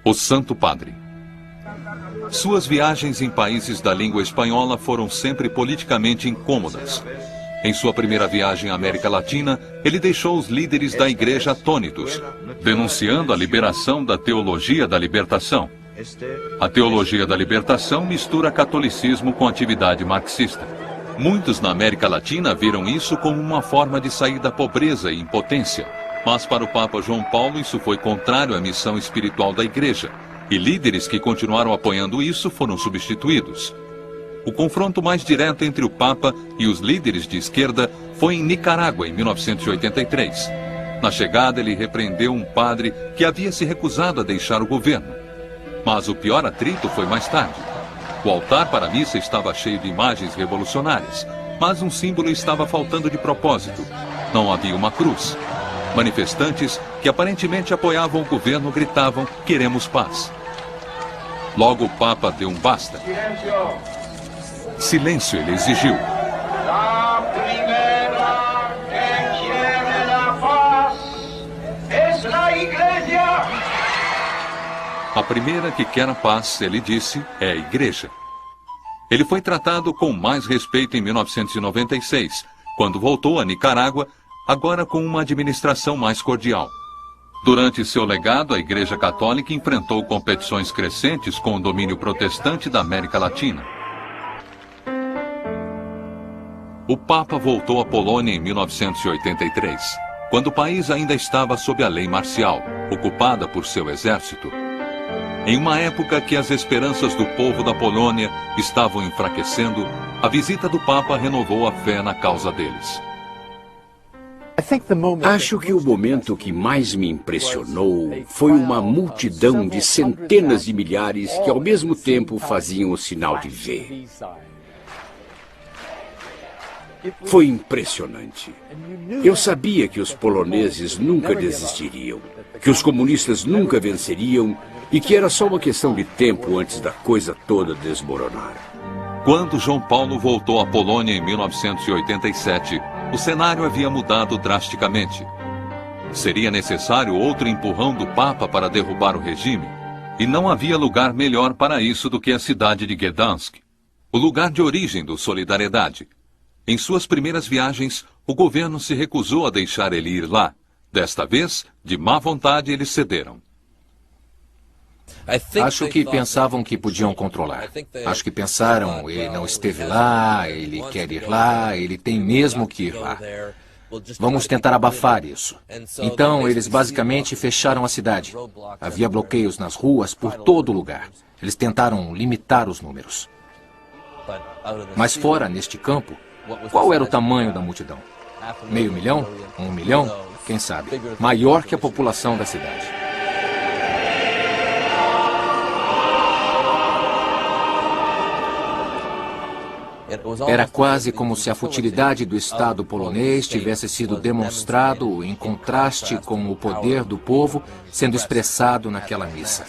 o Santo Padre. Suas viagens em países da língua espanhola foram sempre politicamente incômodas. Em sua primeira viagem à América Latina, ele deixou os líderes da igreja atônitos, denunciando a liberação da teologia da libertação. A teologia da libertação mistura catolicismo com atividade marxista. Muitos na América Latina viram isso como uma forma de sair da pobreza e impotência. Mas para o Papa João Paulo isso foi contrário à missão espiritual da igreja. E líderes que continuaram apoiando isso foram substituídos. O confronto mais direto entre o Papa e os líderes de esquerda foi em Nicarágua, em 1983. Na chegada, ele repreendeu um padre que havia se recusado a deixar o governo. Mas o pior atrito foi mais tarde. O altar para a missa estava cheio de imagens revolucionárias, mas um símbolo estava faltando de propósito. Não havia uma cruz. Manifestantes que aparentemente apoiavam o governo gritavam: "Queremos paz". Logo o Papa deu um basta. Silêncio, ele exigiu. A primeira que quer a paz, ele disse, é a igreja. Ele foi tratado com mais respeito em 1996, quando voltou a Nicarágua, agora com uma administração mais cordial. Durante seu legado, a Igreja Católica enfrentou competições crescentes com o domínio protestante da América Latina. O Papa voltou à Polônia em 1983, quando o país ainda estava sob a lei marcial, ocupada por seu exército. Em uma época que as esperanças do povo da Polônia estavam enfraquecendo, a visita do Papa renovou a fé na causa deles. Acho que o momento que mais me impressionou foi uma multidão de centenas de milhares que ao mesmo tempo faziam o sinal de V. Foi impressionante. Eu sabia que os poloneses nunca desistiriam, que os comunistas nunca venceriam e que era só uma questão de tempo antes da coisa toda desmoronar. Quando João Paulo voltou à Polônia em 1987, o cenário havia mudado drasticamente. Seria necessário outro empurrão do Papa para derrubar o regime, e não havia lugar melhor para isso do que a cidade de Gdansk, o lugar de origem do Solidariedade. Em suas primeiras viagens, o governo se recusou a deixar ele ir lá. Desta vez, de má vontade, eles cederam. Acho que pensavam que podiam controlar. Acho que pensaram, ele não esteve lá, ele quer ir lá, ele tem mesmo que ir lá. Vamos tentar abafar isso. Então, eles basicamente fecharam a cidade. Havia bloqueios nas ruas por todo lugar. Eles tentaram limitar os números. Mas fora, neste campo, qual era o tamanho da multidão? 500 mil? 1 milhão? Quem sabe? Maior que a população da cidade. Era quase como se a futilidade do Estado polonês tivesse sido demonstrado em contraste com o poder do povo sendo expressado naquela missa.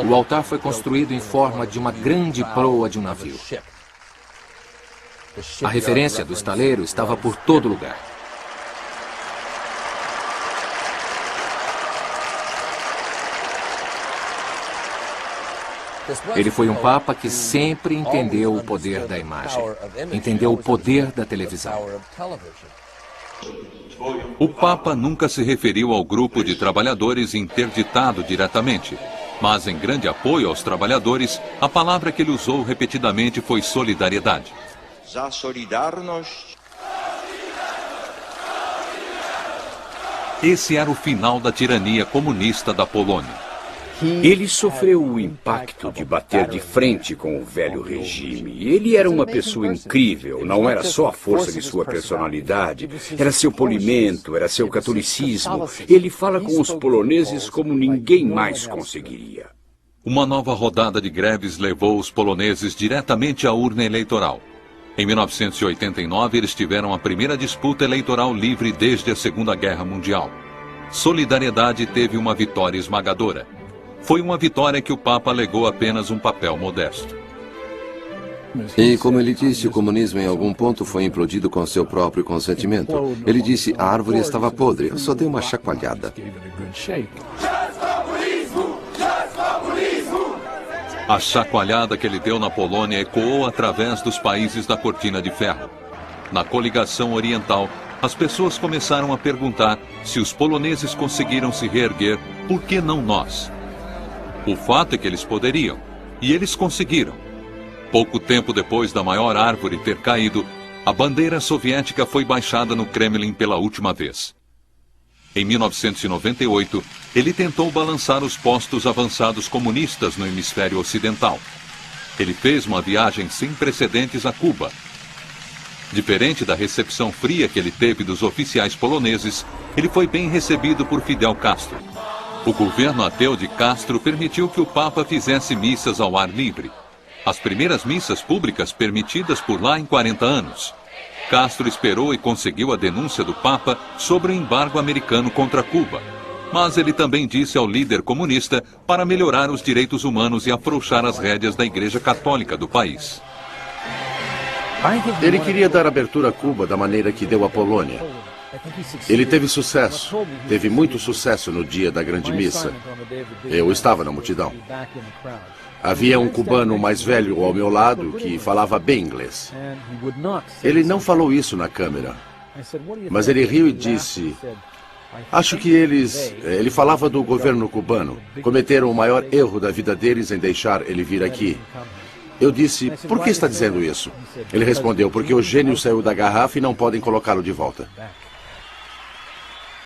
O altar foi construído em forma de uma grande proa de um navio. A referência do estaleiro estava por todo lugar. Ele foi um papa que sempre entendeu o poder da imagem, entendeu o poder da televisão. O Papa nunca se referiu ao grupo de trabalhadores interditado diretamente, mas em grande apoio aos trabalhadores, a palavra que ele usou repetidamente foi solidariedade. Za solidarność. Esse era o final da tirania comunista da Polônia. Ele sofreu o impacto de bater de frente com o velho regime. Ele era uma pessoa incrível, não era só a força de sua personalidade, era seu polimento, era seu catolicismo. Ele fala com os poloneses como ninguém mais conseguiria. Uma nova rodada de greves levou os poloneses diretamente à urna eleitoral. Em 1989, eles tiveram a primeira disputa eleitoral livre desde a Segunda Guerra Mundial. Solidariedade teve uma vitória esmagadora. foi uma vitória que o Papa alegou apenas um papel modesto. E como ele disse, o comunismo em algum ponto foi implodido com seu próprio consentimento. Ele disse, a árvore estava podre, eu só dei uma chacoalhada. A chacoalhada que ele deu na Polônia ecoou através dos países da Cortina de Ferro. Na coligação oriental, as pessoas começaram a perguntar se os poloneses conseguiram se reerguer, por que não nós? O fato é que eles poderiam, e eles conseguiram. Pouco tempo depois da maior árvore ter caído, a bandeira soviética foi baixada no Kremlin pela última vez. Em 1998, ele tentou balançar os postos avançados comunistas no hemisfério ocidental. Ele fez uma viagem sem precedentes a Cuba. Diferente da recepção fria que ele teve dos oficiais poloneses, ele foi bem recebido por Fidel Castro. O governo ateu de Castro permitiu que o Papa fizesse missas ao ar livre. As primeiras missas públicas permitidas por lá em 40 anos. Castro esperou e conseguiu a denúncia do Papa sobre o embargo americano contra Cuba. Mas ele também disse ao líder comunista para melhorar os direitos humanos e afrouxar as rédeas da Igreja Católica do país. Ele queria dar abertura a Cuba da maneira que deu à Polônia. Ele teve sucesso, teve muito sucesso no dia da grande missa. Eu estava na multidão. Havia um cubano mais velho ao meu lado que falava bem inglês. Ele não falou isso na câmera, mas ele riu e disse, acho que ele falava do governo cubano, cometeram o maior erro da vida deles em deixar ele vir aqui. Eu disse, por que está dizendo isso? Ele respondeu, porque o gênio saiu da garrafa e não podem colocá-lo de volta.